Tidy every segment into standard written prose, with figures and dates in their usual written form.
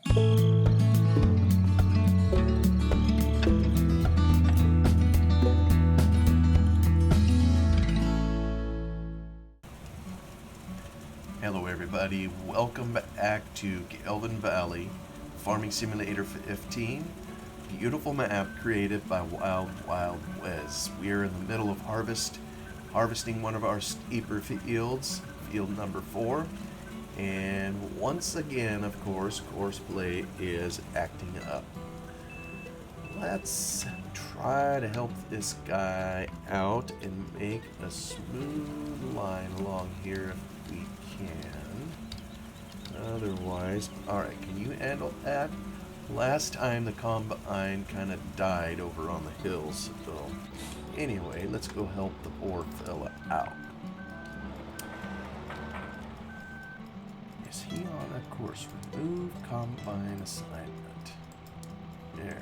Hello everybody, welcome back to Gelvin Valley, Farming Simulator 15. Beautiful map created by Wild Wes. We are in the middle of harvesting one of our steeper fields, field number 4. And once again, of course, Courseplay is acting up. Let's try to help this guy out and make a smooth line along here if we can. Otherwise, alright, can you handle that? Last time the combine kind of died over on the hills, so anyway, let's go help the poor fella out. Is he on a course? Remove combine assignment. There.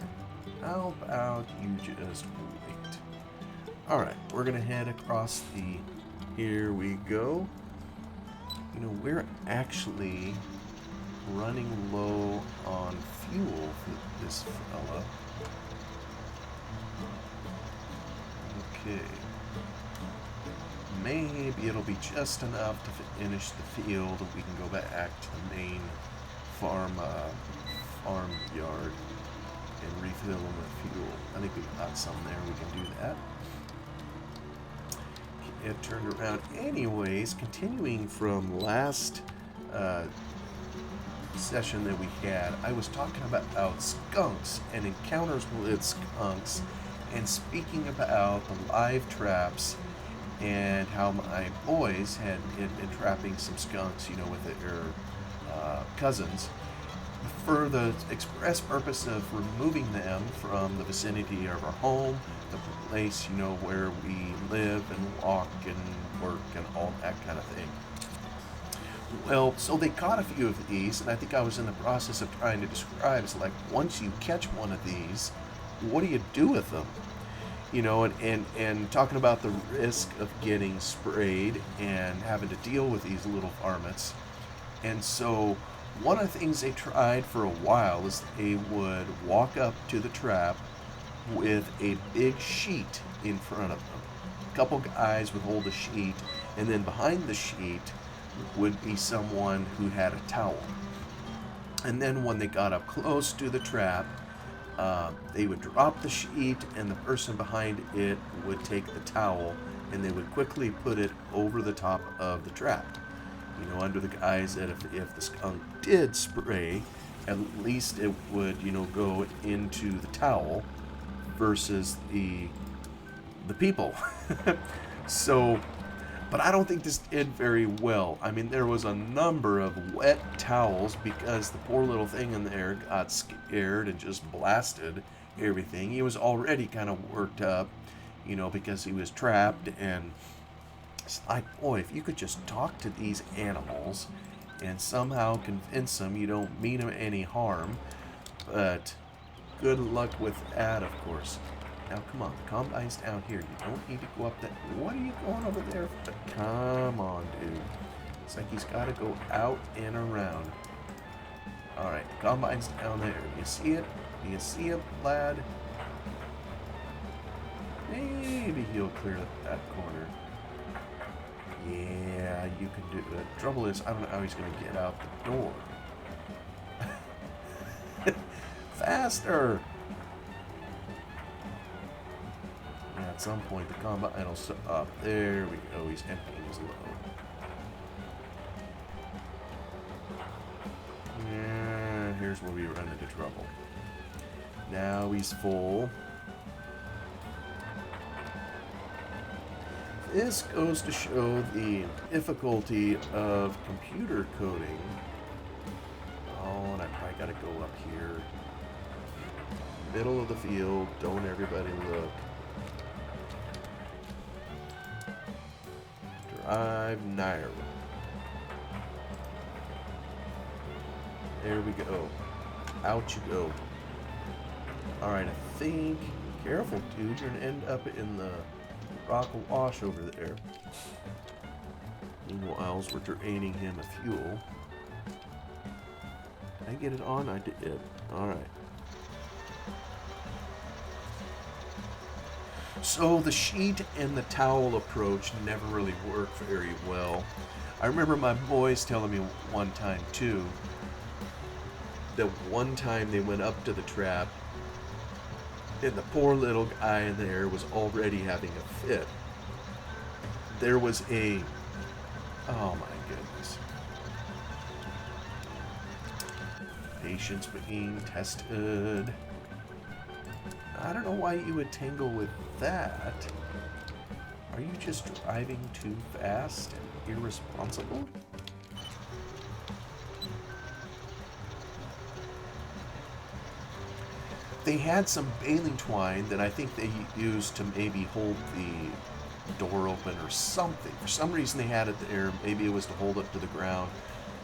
How about you just wait? Alright, we're gonna head across the... Here we go. You know, we're actually running low on fuel for this fella. Okay. Maybe it'll be just enough to finish the field. We can go back to the main farm yard and refill them with fuel. I think we've got some there. We can do that. It turned around. Anyways, continuing from last session that we had, I was talking about skunks and encounters with skunks, and speaking about the live traps and how my boys had been trapping some skunks, you know, with their cousins, for the express purpose of removing them from the vicinity of our home, the place, you know, where we live and walk and work and all that kind of thing. Well, so they caught a few of these, and I think I was in the process of trying to describe, it's like, once you catch one of these, what do you do with them? You know, and talking about the risk of getting sprayed and having to deal with these little varmints. And so one of the things they tried for a while is they would walk up to the trap with a big sheet in front of them. A couple guys would hold a sheet, and then behind the sheet would be someone who had a towel. And then when they got up close to the trap, they would drop the sheet, and the person behind it would take the towel, and they would quickly put it over the top of the trap. You know, under the guise that if the skunk did spray, at least it would, you know, go into the towel versus the people. So, but I don't think this did very well. I mean, there was a number of wet towels because the poor little thing in there got scared and just blasted everything. He was already kind of worked up, you know, because he was trapped. And it's like, boy, if you could just talk to these animals and somehow convince them you don't mean them any harm. But good luck with that, of course. Now, come on, the combine's down here. You don't need to go up that. What are you going over there for? Come on, dude. It's like he's got to go out and around. All right, the combine's down there. Do you see it? Do you see it, lad? Maybe he'll clear that corner. Yeah, you can do it. The trouble is, I don't know how he's going to get out the door. Faster! At some point, the combine will stop. There we go. He's emptying his load. Yeah, here's where we run into trouble. Now he's full. This goes to show the difficulty of computer coding. Oh, and I probably got to go up here. Middle of the field. Don't everybody look. Drive narrow. There we go. Out you go. Alright, I think... Careful, dude. You're going to end up in the rock wash over there. Meanwhile, we're draining him of fuel. I get it on? I did. Alright. So the sheet and the towel approach never really worked very well. I remember my boys telling me one time too, that one time they went up to the trap and the poor little guy in there was already having a fit. There was a... Oh my goodness. Patience being tested. I don't know why you would tangle with that. Are you just driving too fast and irresponsible? They had some baling twine that I think they used to maybe hold the door open or something. For some reason they had it there. Maybe it was to hold it to the ground.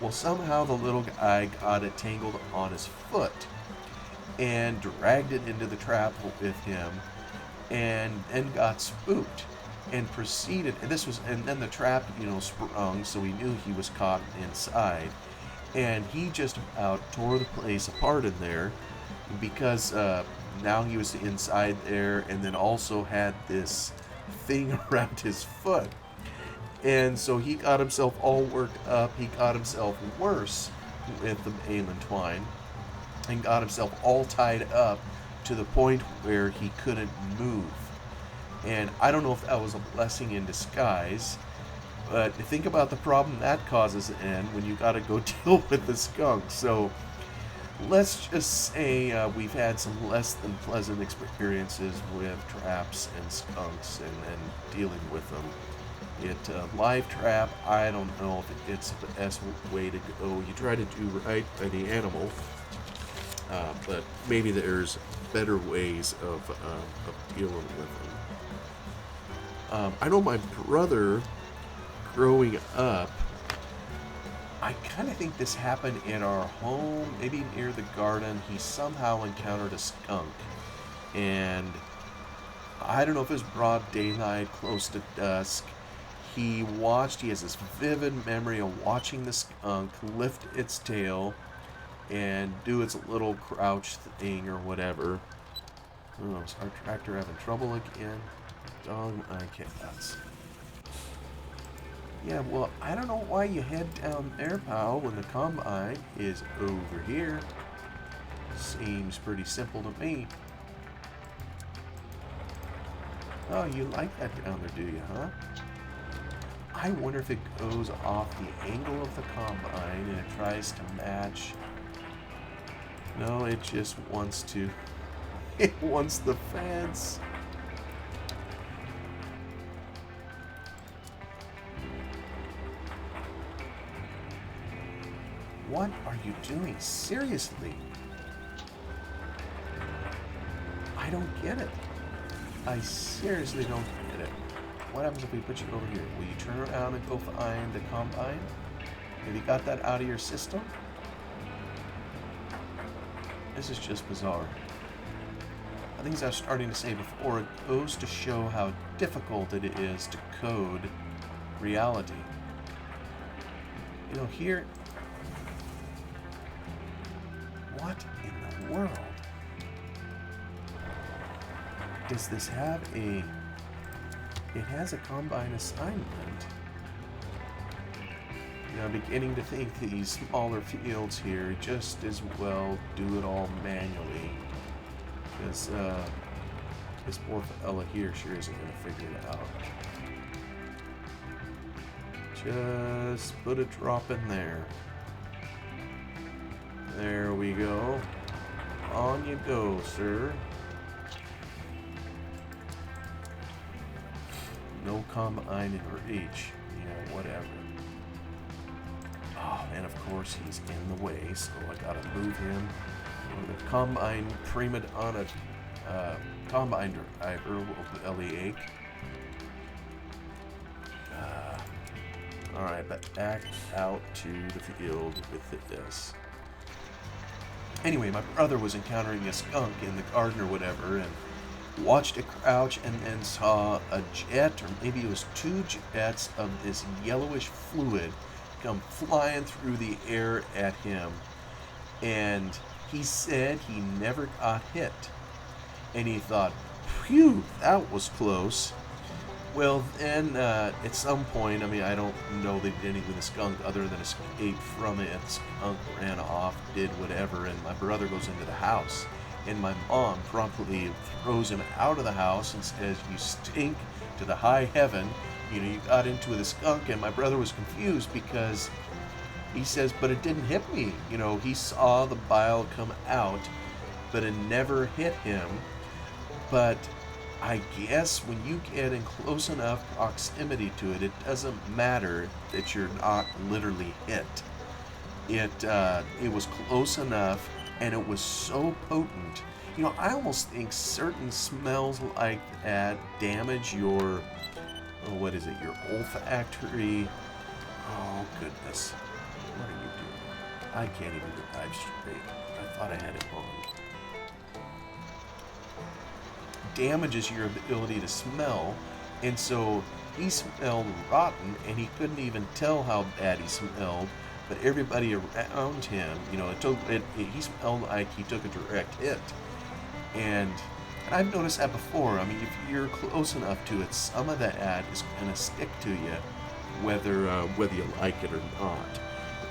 Well, somehow the little guy got it tangled on his foot and dragged it into the trap with him, and then got spooked and proceeded. And then the trap, sprung, so we knew he was caught inside, and he just about tore the place apart in there because now he was inside there, and then also had this thing around his foot. And so he got himself all worked up. He got himself worse with the baling twine and got himself all tied up to the point where he couldn't move. And I don't know if that was a blessing in disguise, but think about the problem that causes in when you got to go deal with the skunk. So let's just say we've had some less than pleasant experiences with traps and skunks and dealing with them. Live trap, I don't know if it's the best way to go. You try to do right by the animal, but maybe there's better ways of dealing with them. I know my brother, growing up, I kind of think this happened in our home, maybe near the garden. He somehow encountered a skunk, and I don't know if it was broad daylight, close to dusk. He has this vivid memory of watching the skunk lift its tail and do its little crouch thing or whatever. Oh, is our tractor having trouble again? Dog my cats. Yeah, well, I don't know why you head down there, pal, when the combine is over here. Seems pretty simple to me. Oh, you like that down there, do you, huh? I wonder if it goes off the angle of the combine and it tries to match. No, it just wants to. It wants the fence. What are you doing? Seriously? I don't get it. I seriously don't get it. What happens if we put you over here? Will you turn around and go find the combine? Have you got that out of your system? This is just bizarre. I think as I was starting to say before, it goes to show how difficult it is to code reality. Here... What in the world? Does this have a... It has a combine assignment. I'm beginning to think these smaller fields here just as well do it all manually. Because this poor fella here sure isn't going to figure it out. Just put a drop in there. There we go. On you go, sir. No combine in reach. Whatever. Oh, and of course he's in the way, so I gotta move him. The combine prima donna combine driver will belly ache. Alright, but back out to the field with this. Anyway, my brother was encountering a skunk in the garden or whatever, and watched it crouch, and then saw a jet, or maybe it was two jets of this yellowish fluid come flying through the air at him. And he said he never got hit. And he thought, phew, that was close. Well, then at some point, I mean, I don't know they did anything with the skunk other than escape from it. The skunk ran off, did whatever, and my brother goes into the house. And my mom promptly throws him out of the house and says, "You stink to the high heaven. You know, you got into the skunk." And my brother was confused because he says, "But it didn't hit me." You know, he saw the bile come out, but it never hit him. But I guess when you get in close enough proximity to it, it doesn't matter that you're not literally hit. It was close enough, and it was so potent. You know, I almost think certain smells like that damage your, what is it, your olfactory. Oh goodness, what are you doing? I can't even drive straight. I thought I had it on. Damages your ability to smell, and so he smelled rotten, and he couldn't even tell how bad he smelled. But everybody around him, you know, he smelled like he took a direct hit, and I've noticed that before. I mean, if you're close enough to it, some of that is gonna stick to you, whether you like it or not.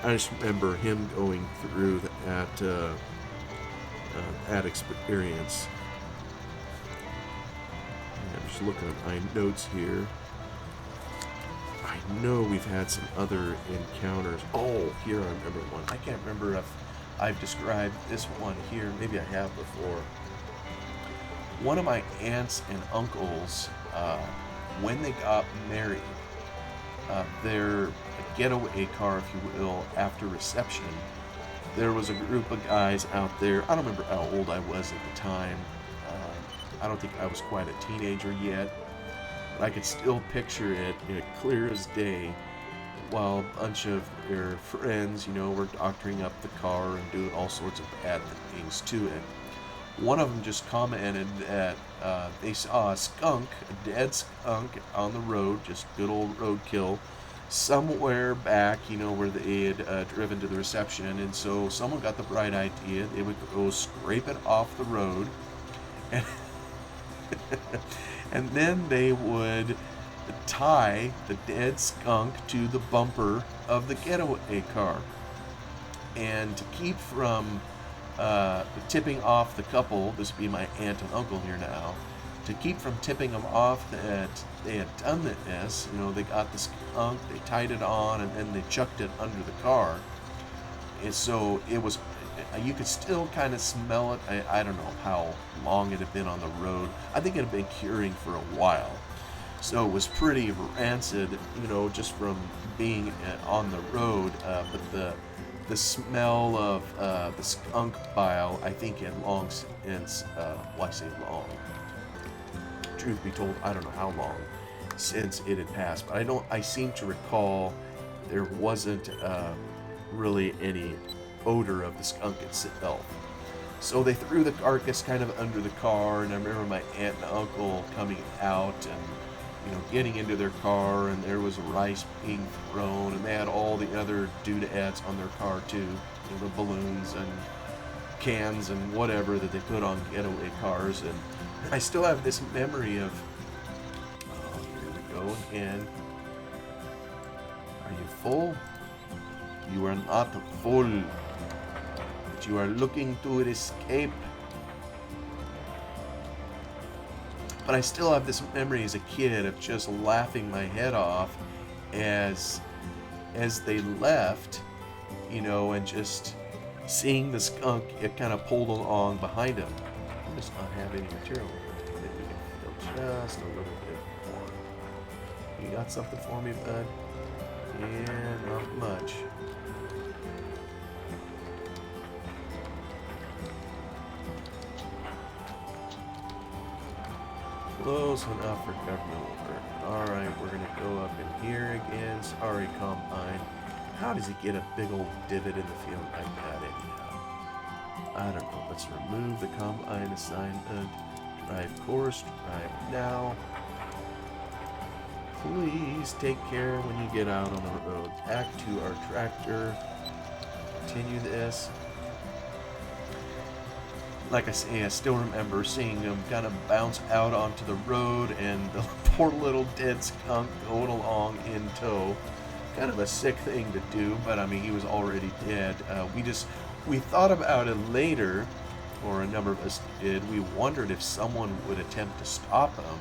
I just remember him going through that experience. I'm just looking at my notes here. I know we've had some other encounters. Oh, here I remember one. I can't remember if I've described this one here. Maybe I have before. One of my aunts and uncles, when they got married, their getaway car, if you will, after reception, there was a group of guys out there. I don't remember how old I was at the time. I don't think I was quite a teenager yet, but I could still picture it, you know, clear as day, while a bunch of their friends, you know, were doctoring up the car and doing all sorts of bad things to it. One of them just commented that they saw a skunk, a dead skunk, on the road, just good old roadkill, somewhere back, you know, where they had driven to the reception. And so someone got the bright idea they would go scrape it off the road, and and then they would tie the dead skunk to the bumper of the getaway car. And to keep from tipping off the couple, this would be my aunt and uncle here now, to keep from tipping them off that they had done this, you know, they got the skunk, they tied it on, and then they chucked it under the car. And so it was, you could still kind of smell it. I don't know how long it had been on the road. I think it had been curing for a while. So it was pretty rancid, you know, just from being on the road. But the smell of the skunk bile, I think, had long since, well, I say long. Truth be told, I don't know how long since it had passed. But I seem to recall there wasn't really any odor of the skunk itself. So they threw the carcass kind of under the car, and I remember my aunt and uncle coming out and, you know, getting into their car, and there was rice being thrown, and they had all the other doodads on their car too, you know, the balloons and cans and whatever that they put on getaway cars. And I still have this memory of, oh, here we go again. Are you full? You are not full. But you are looking to escape. But I still have this memory as a kid of just laughing my head off as they left, you know, and just seeing the skunk, it kind of pulled along behind him. I just not have any material. Maybe we can feel just a little bit more. You got something for me, bud? Yeah, not much. Close enough for government work. Alright, we're going to go up in here again. Sorry, Combine. How does he get a big old divot in the field like that anyhow? I don't know. Let's remove the Combine assignment. Drive course, drive now. Please take care when you get out on the road. Back to our tractor. Continue this. like I say, I still remember seeing him kind of bounce out onto the road and the poor little dead skunk going along in tow. Kind of a sick thing to do, but I mean, he was already dead. We thought about it later, or a number of us did. We wondered if someone would attempt to stop him.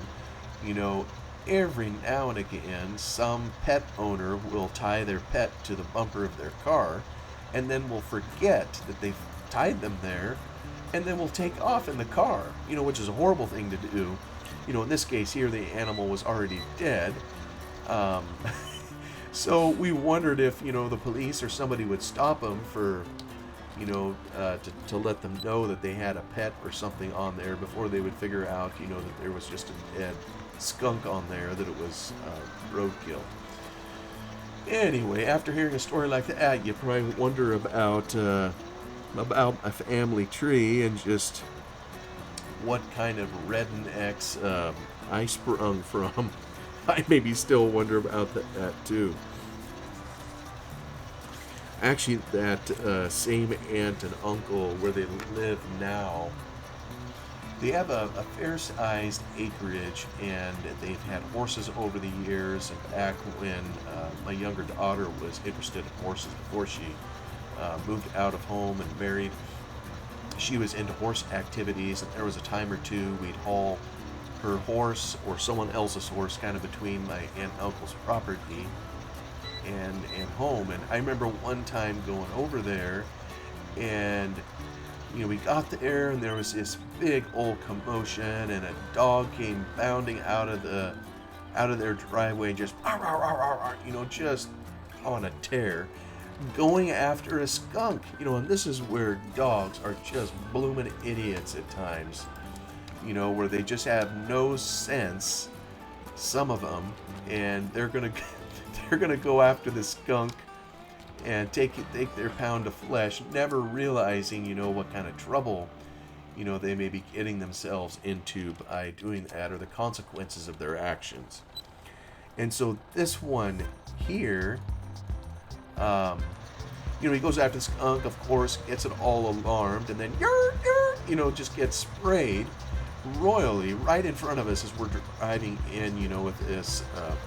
You know, every now and again, some pet owner will tie their pet to the bumper of their car, and then will forget that they've tied them there, and then will take off in the car, which is a horrible thing to do. In this case here, the animal was already dead. Um, so we wondered if, the police or somebody would stop them for, to let them know that they had a pet or something on there before they would figure out, that there was just a dead skunk on there, that it was roadkill. Anyway, after hearing a story like that, you probably wonder about a family tree and just what kind of rednecks I sprung from. I maybe still wonder about that too. Actually, that same aunt and uncle where they live now, they have a fair-sized acreage, and they've had horses over the years. And back when my younger daughter was interested in horses before she moved out of home and married, she was into horse activities, and there was a time or two we'd haul her horse or someone else's horse kind of between my aunt and uncle's property and home. And I remember one time going over there, and we got there, and there was this big old commotion, and a dog came bounding out of their driveway, just just on a tear, going after a skunk. And this is where dogs are just blooming idiots at times, where they just have no sense, some of them, and they're gonna go after the skunk and take their pound of flesh, never realizing, what kind of trouble, they may be getting themselves into by doing that, or the consequences of their actions. And so this one here, he goes after the skunk, of course, gets it all alarmed, and then, just gets sprayed royally right in front of us as we're driving in, with this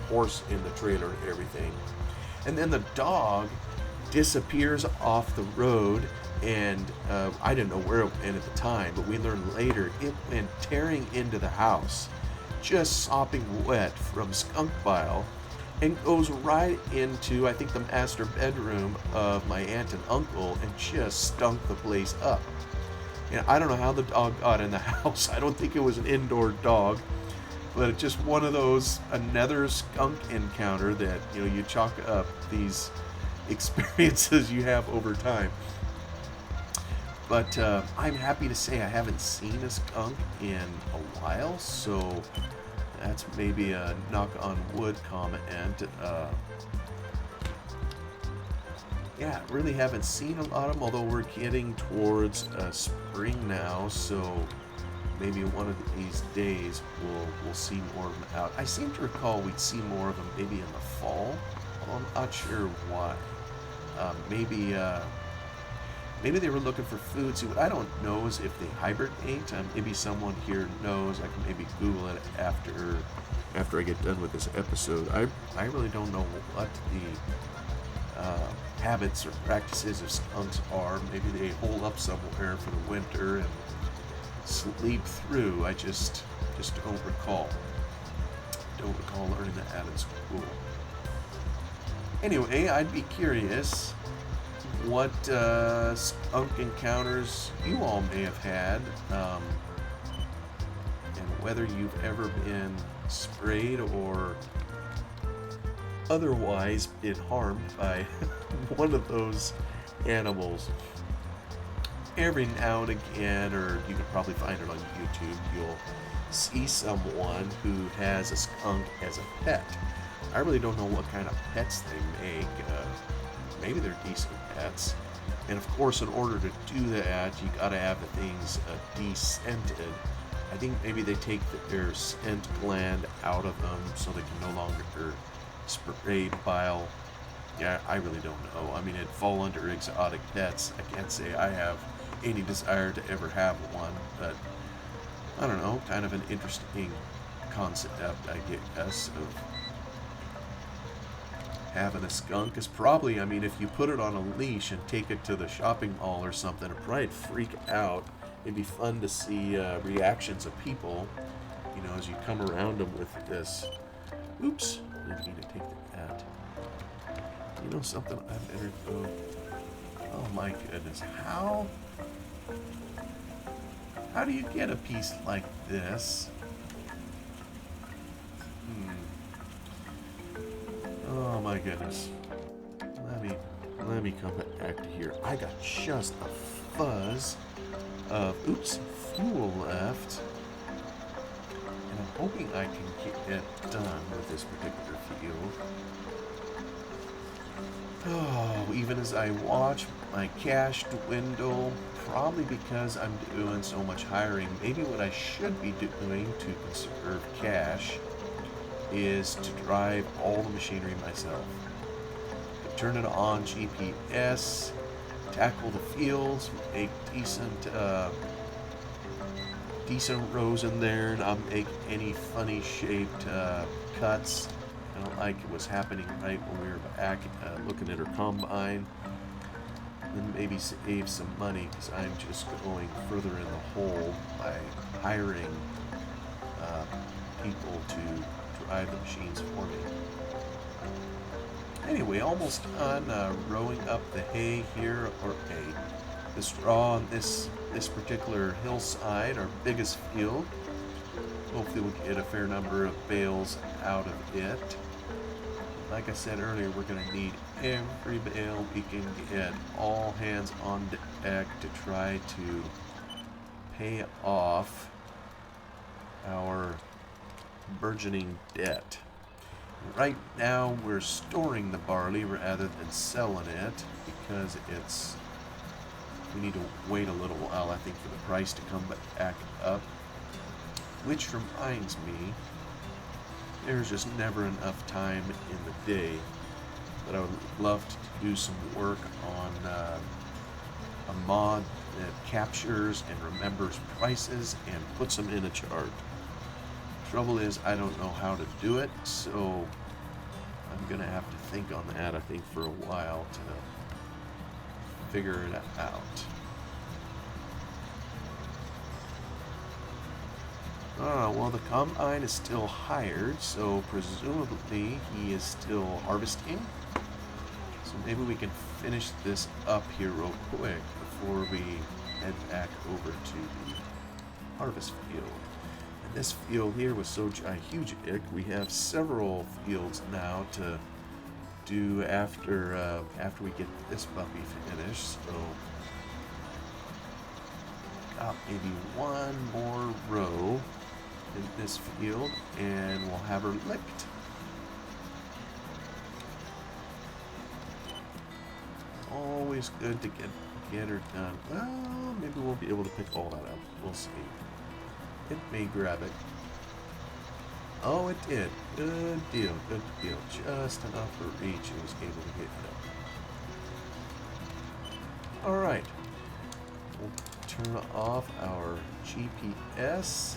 horse in the trailer and everything. And then the dog disappears off the road, and I didn't know where it went at the time, but we learned later it went tearing into the house, just sopping wet from skunk bile, and goes right into, I think, the master bedroom of my aunt and uncle, and just stunk the place up. I don't know how the dog got in the house. I don't think it was an indoor dog, but it's just one of those, another skunk encounter that, you chalk up these experiences you have over time. But I'm happy to say I haven't seen a skunk in a while, so that's maybe a knock on wood comment. Yeah, really haven't seen a lot of them, although we're getting towards spring now, so maybe one of these days we'll see more of them out. I seem to recall we'd see more of them maybe in the fall, although I'm not sure why. Maybe they were looking for food. See, what I don't know is if they hibernate. Maybe someone here knows. I can maybe Google it after I get done with this episode. I really don't know what the habits or practices of skunks are. Maybe they hole up somewhere for the winter and sleep through. I just don't recall. Don't recall learning that in school. Anyway, I'd be curious what skunk encounters you all may have had, and whether you've ever been sprayed or otherwise been harmed by one of those animals. Every now and again, or you can probably find it on YouTube, you'll see someone who has a skunk as a pet. I really don't know what kind of pets they make. Maybe they're decent pets. And of course, in order to do that, you gotta have the things descented. I think maybe they take their scent gland out of them so they can no longer spray bile. Yeah, I really don't know. I mean, it'd fall under exotic pets. I can't say I have any desire to ever have one, but I don't know, kind of an interesting concept, I guess, of having a skunk is probably, I mean, if you put it on a leash and take it to the shopping mall or something, it'd probably freak out. It'd be fun to see reactions of people, you know, as you come around them with this. Oops, didn't mean to take that. You know something? I better go. Oh my goodness, how do you get a piece like this? Oh my goodness. Let me come back to here. I got just a fuzz of fuel left. And I'm hoping I can get it done with this particular field. Oh, even as I watch my cash dwindle, probably because I'm doing so much hiring, maybe what I should be doing to conserve cash is to drive all the machinery myself. Turn it on GPS, tackle the fields, make decent rows in there, not make any funny shaped cuts. I don't like it was happening right when we were back looking at her combine. Then maybe save some money because I'm just going further in the hole by hiring people to drive the machines for me. Anyway, almost done rowing up the hay here, or hay, the straw on this particular hillside, our biggest field. Hopefully we'll get a fair number of bales out of it. Like I said earlier, we're going to need every bale we can get, all hands on deck to try to pay off our burgeoning debt. Right now we're storing the barley rather than selling it because we need to wait a little while, I think, for the price to come back up. Which reminds me, there's just never enough time in the day that I would love to do some work on a mod that captures and remembers prices and puts them in a chart. Trouble is, I don't know how to do it, so I'm gonna have to think on that, I think, for a while to figure it out. Well, the combine is still hired, so presumably he is still harvesting. So maybe we can finish this up here real quick before we head back over to the harvest field. And this field here was so huge, we have several fields now to do after we get this puppy finished. So got maybe one more row in this field, and we'll have her licked. Always good to get her done. Well, maybe we'll be able to pick all that up. We'll see. It may grab it. Oh, it did. Good deal. Good deal. Just enough for reach. It was able to get it up. All right. We'll turn off our GPS,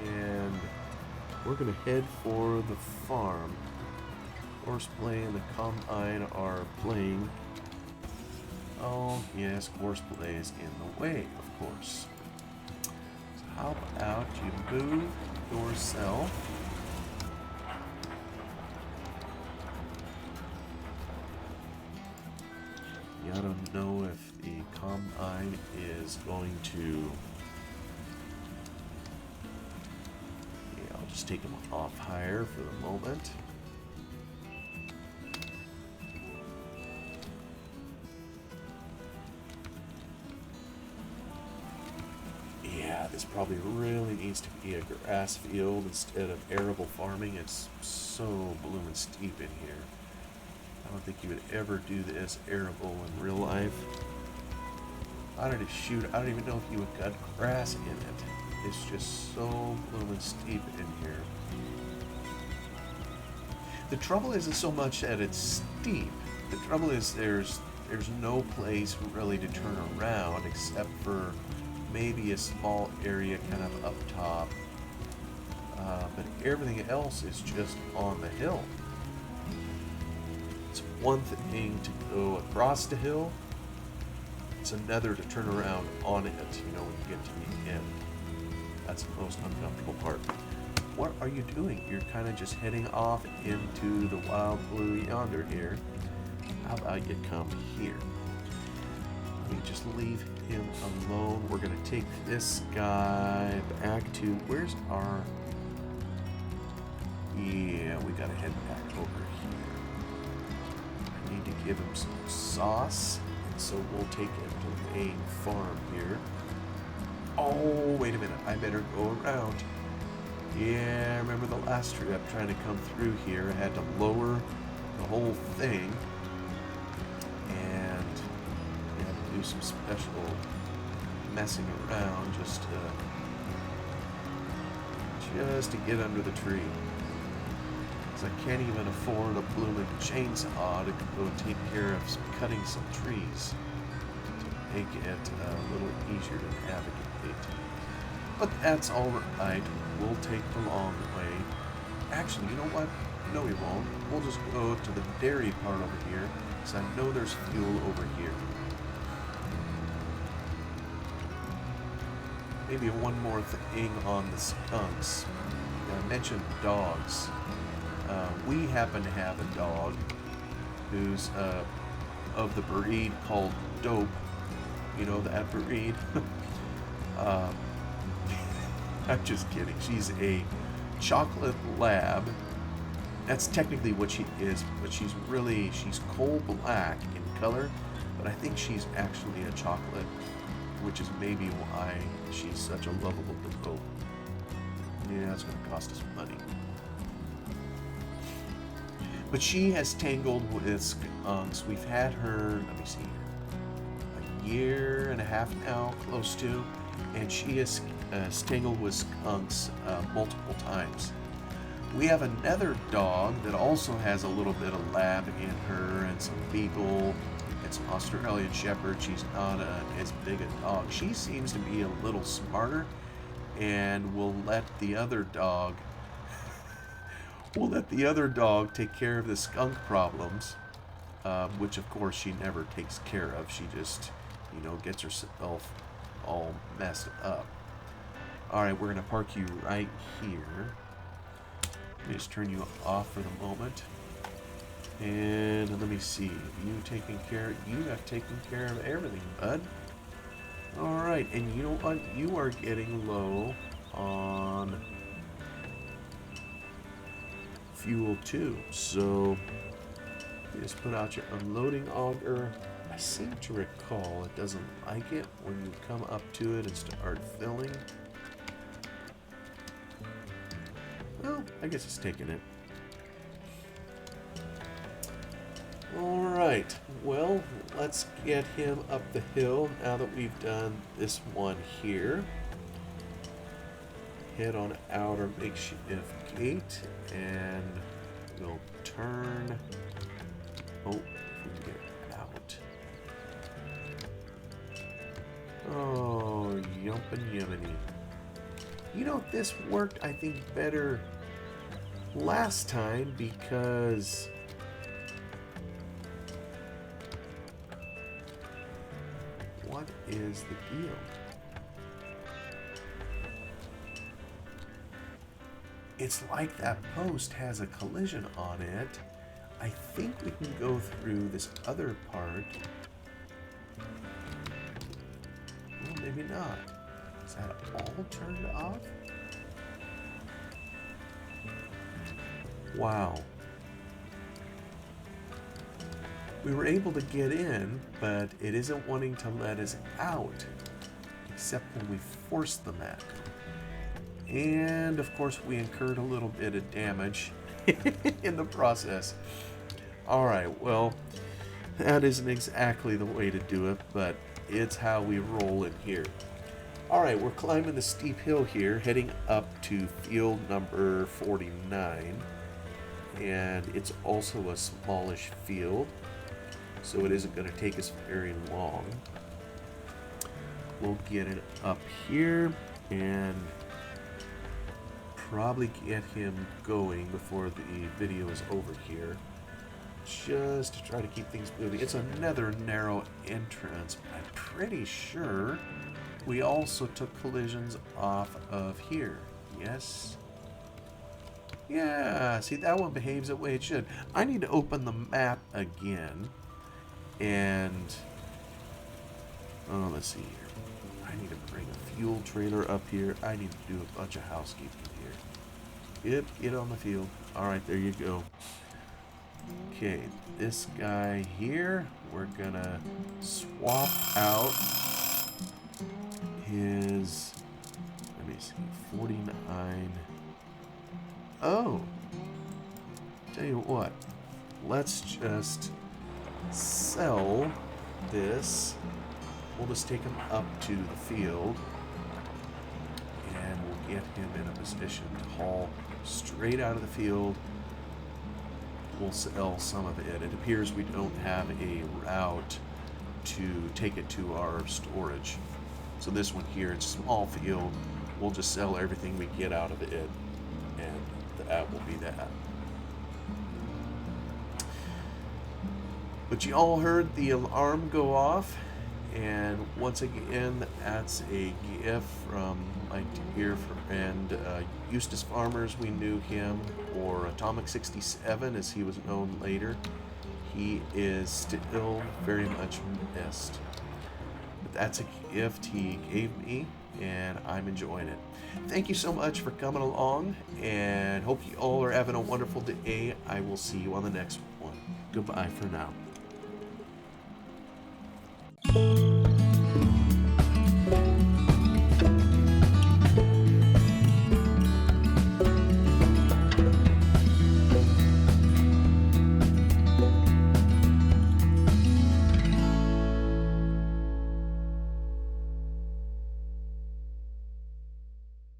and we're going to head for the farm. Horseplay and the combine are playing. Oh, yes, horseplay is in the way, of course. So how about you move yourself? Yeah, I don't know if the combine is going to... Yeah, I'll just take him off hire for the moment. Yeah, this probably really needs to be a grass field instead of arable farming. It's so bloomin' steep in here. I don't think you would ever do this arable in real life. I don't even know if you would cut grass in it. It's just so bloomin' steep in here. The trouble isn't so much that it's steep. The trouble is there's There's no place really to turn around except for maybe a small area kind of up top. But everything else is just on the hill. It's one thing to go across the hill. It's another to turn around on it, when you get to the end. That's the most uncomfortable part. What are you doing? You're kind of just heading off into the wild blue yonder here. How about you come here? Let me just leave him alone. We're going to take this guy back to... Where's our... Yeah, we got to head back over here. I need to give him some sauce. And so we'll take him to the main farm here. Oh, wait a minute. I better go around. Yeah, I remember the last trip trying to come through here. I had to lower the whole thing. And I had to do some special messing around just to get under the tree. Because I can't even afford a blooming chainsaw to go take care of cutting some trees to make it a little easier to navigate. But that's all right. We'll take the long way. Actually, you know what? No, we won't. We'll just go to the dairy part over here, because I know there's fuel over here. Maybe one more thing on the skunks. I mentioned dogs. We happen to have a dog who's of the breed called Dope. You know that breed? I'm just kidding. She's a chocolate lab. That's technically what she is, but she's coal black in color, but I think she's actually a chocolate, which is maybe why she's such a lovable goat. Yeah, it's going to cost us money. But she has tangled with skunks. We've had her, let me see here, a year and a half now, close to, and she has tangled with skunks multiple times. We have another dog that also has a little bit of lab in her and some beagle. It's an Australian Shepherd. She's not as big a dog. She seems to be a little smarter and will let the other dog take care of the skunk problems, which of course she never takes care of. She just, gets herself all messed up. Alright, we're going to park you right here. Let me just turn you off for the moment. And let me see. You have taken care of everything, bud. Alright, and you know what? You are getting low on fuel too. So you just put out your unloading auger. I seem to recall it doesn't like it when you come up to it and start filling. Well, I guess it's taking it. Alright, well, let's get him up the hill now that we've done this one here. Head on out our makeshift gate and we'll turn. Oh, if we can get out. Oh, yumpin' yuminy. This worked, I think, better last time because what is the deal? It's like that post has a collision on it. I think we can go through this other part. Well, maybe not. Is that all turned off? Wow. We were able to get in, but it isn't wanting to let us out, except when we force the mat. And of course we incurred a little bit of damage in the process. Alright, well, that isn't exactly the way to do it, but it's how we roll in here. Alright, we're climbing the steep hill here, heading up to field number 49. And it's also a smallish field. so it isn't going to take us very long. We'll get it up here and probably get him going before the video is over here, just to try to keep things moving. It's another narrow entrance. I'm pretty sure we also took collisions off of here. Yes? Yeah, see, that one behaves the way it should. I need to open the map again. And, oh, let's see here. I need to bring a fuel trailer up here. I need to do a bunch of housekeeping here. Yep, get on the field. Alright, there you go. Okay, this guy here, we're gonna swap out his, let me see, 49. Oh, tell you what, let's just sell this. We'll just take him up to the field and we'll get him in a position to haul straight out of the field. We'll sell some of it. It appears we don't have a route to take it to our storage. So this one here, it's a small field. We'll just sell everything we get out of it, and that will be that. But you all heard the alarm go off, and once again, that's a gift from my dear friend Eustace Farmers. We knew him, or Atomic 67 as he was known later. He is still very much missed. But that's a gift he gave me, and I'm enjoying it. Thank you so much for coming along, and hope you all are having a wonderful day. I will see you on the next one. Goodbye for now.